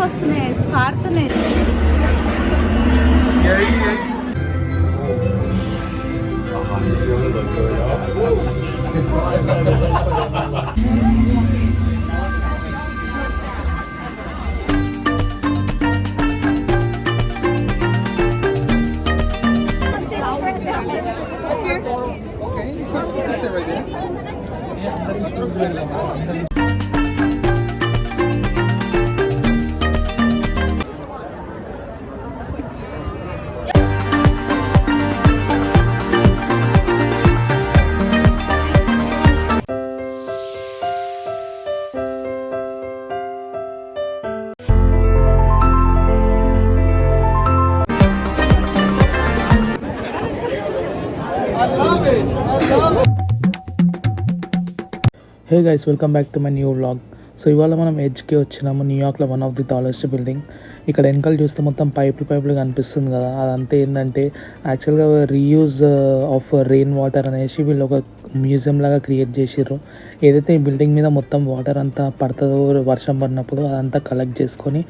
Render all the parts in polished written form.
వస్తున్నాయి, పారుతున్నాయి. Hey guys, welcome back to my new vlog. So ఇవాళ మనం ఎడ్జ్కి వచ్చినాము. న్యూయార్క్లో one of the tallest building. ఇక్కడ వెనకాల చూస్తే మొత్తం పైపులు కనిపిస్తుంది కదా, అదంతా ఏంటంటే యాక్చువల్గా రీయూజ్ ఆఫ్ రెయిన్ వాటర్ అనేసి వీళ్ళు ఒక మ్యూజియం లాగా క్రియేట్ చేసిర్రు. ఏదైతే ఈ బిల్డింగ్ మీద మొత్తం వాటర్ అంతా పడుతుందో వర్షం పడినప్పుడు అదంతా కలెక్ట్ చేసుకొని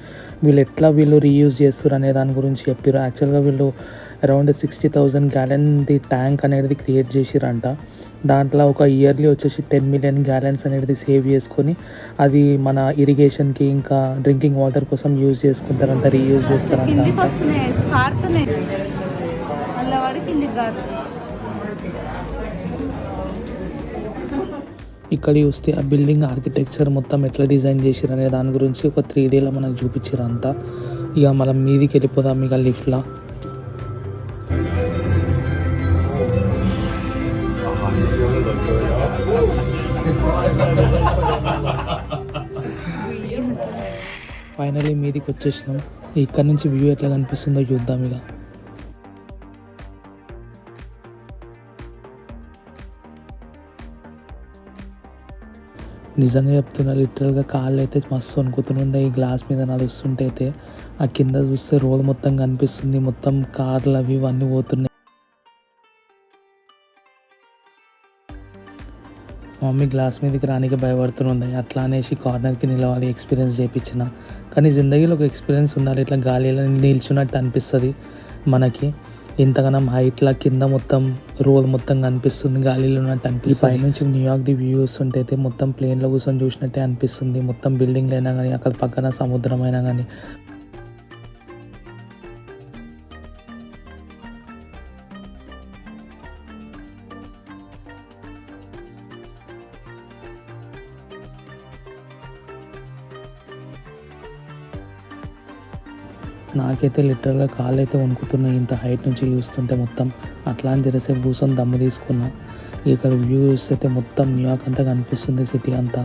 వీళ్ళు రీయూజ్ చేస్తారు అనే దాని గురించి చెప్పారు. యాక్చువల్గా వీళ్ళు అరౌండ్ 60,000 gallon ట్యాంక్ అనేది క్రియేట్ చేసిరంట. దాంట్లో ఒక ఇయర్లీ వచ్చేసి 10 million gallons అనేది సేవ్ చేసుకొని అది మన ఇరిగేషన్కి ఇంకా డ్రింకింగ్ వాటర్ కోసం యూజ్ చేసుకుంటారంట, రీయూజ్ చేస్తారంట. ఇక్కడ చూస్తే ఆ బిల్డింగ్ ఆర్కిటెక్చర్ మొత్తం ఎట్లా డిజైన్ చేసిరు అనే దాని గురించి ఒక 3Dలో మనకు చూపించారు అంతా. ఇక మనం మీదికి వెళ్ళిపోదాం ఇక లిఫ్ట్లో. ఫైనలీ మీదికి వచ్చేసినాం. ఇక్కడ నుంచి వ్యూ ఎట్లా కనిపిస్తుందో చూద్దాం ఇక. నిజంగా చెప్తున్నా, లిటరల్గా కాళ్ళు అయితే మస్తు వణుకుతుండే ఈ గ్లాస్ మీద నడుస్తుంటే. అయితే ఆ కింద చూస్తే రోడ్ మొత్తం కనిపిస్తుంది, మొత్తం కార్లు అవి ఇవన్నీ పోతున్నాయి. మా మమ్మీ గ్లాస్ మీదకి రానికి భయపడుతుండే, అట్లా అనేసి కార్నర్కి నిలవాలి ఎక్స్పీరియన్స్ చేయించిన. కానీ జిందగీలో ఒక ఎక్స్పీరియన్స్ ఉండాలి, ఇట్లా గాలిలో నిల్చున్నట్టు అనిపిస్తుంది మనకి. ఇంతగానం హైట్లా కింద మొత్తం రోడ్ మొత్తం కనిపిస్తుంది, గాలిలో ఉన్నట్టు అనిపిస్తుంది. పైనుంచి న్యూయార్క్ వ్యూస్ ఉంటే అయితే మొత్తం ప్లేన్లో కూర్చొని చూసినట్టే అనిపిస్తుంది. మొత్తం బిల్డింగ్లు అయినా కానీ అక్కడ పక్కన సముద్రం అయినా కానీ. నాకైతే లిటరల్గా కాళ్ళు అయితే వణుకుతున్నాయి ఇంత హైట్ నుంచి చూస్తుంటే. మొత్తం అట్లా అని జరసేపు కూర్చొని దమ్ము తీసుకున్నా. ఇక్కడ వ్యూ చూస్తే అయితే మొత్తం న్యూయార్క్ అంతా కనిపిస్తుంది, సిటీ అంతా.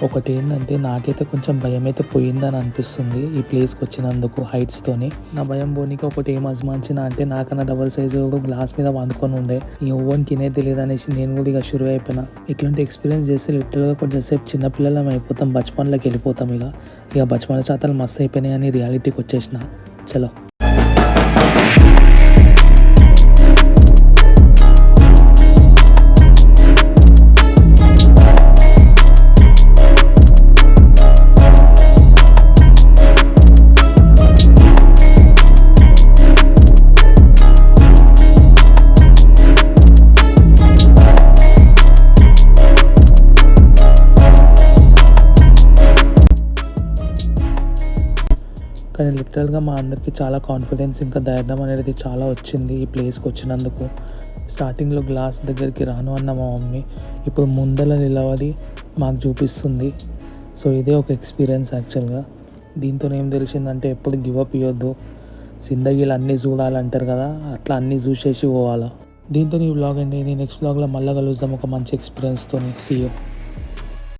ఒకటి ఏంటంటే నాకైతే కొంచెం భయం అయితే పోయిందని అనిపిస్తుంది ఈ ప్లేస్కి వచ్చినందుకు హైట్స్తోని. నా భయం పోనీకి ఒకటి ఏం అజమాంచిన అంటే నాకన్నా డబల్ సైజు గ్లాస్ మీద వండుకొని ఉండే. ఈ ఓవెన్కి ఇనే తెలియదు అనేసి నేను కూడా ఇక షురు అయిపోయినా. ఇట్లాంటి ఎక్స్పీరియన్స్ చేస్తే లిటరల్గా కొంచెం సేపు చిన్నపిల్లలం అయిపోతాం, బచ్పన్లోకి వెళ్ళిపోతాం. ఇక బచ్పన శాతాలు మస్తు అయిపోయినాయి అని రియాలిటీకి వచ్చేసిన. చలో కానీ లిటరల్గా మా అందరికీ చాలా కాన్ఫిడెన్స్ ఇంకా ధైర్యం అనేది చాలా వచ్చింది ఈ ప్లేస్కి వచ్చినందుకు. స్టార్టింగ్లో గ్లాస్ దగ్గరికి రాను అన్న మా మమ్మీ ఇప్పుడు ముందర నిలబడి మాకు చూపిస్తుంది. సో ఇదే ఒక ఎక్స్పీరియన్స్ యాక్చువల్గా. దీంతో ఏం తెలిసిందంటే ఎప్పుడు గివ్ అప్ ఇవ్వద్దు, జిందగీలు అన్నీ చూడాలంటారు కదా, అట్లా అన్నీ చూసేసి పోవాలా. దీంతో ఈ వ్లాగ్ అండి. నెక్స్ట్ వ్లాగ్లో మళ్ళీ కలుద్దాం ఒక మంచి ఎక్స్పీరియన్స్తో. See you.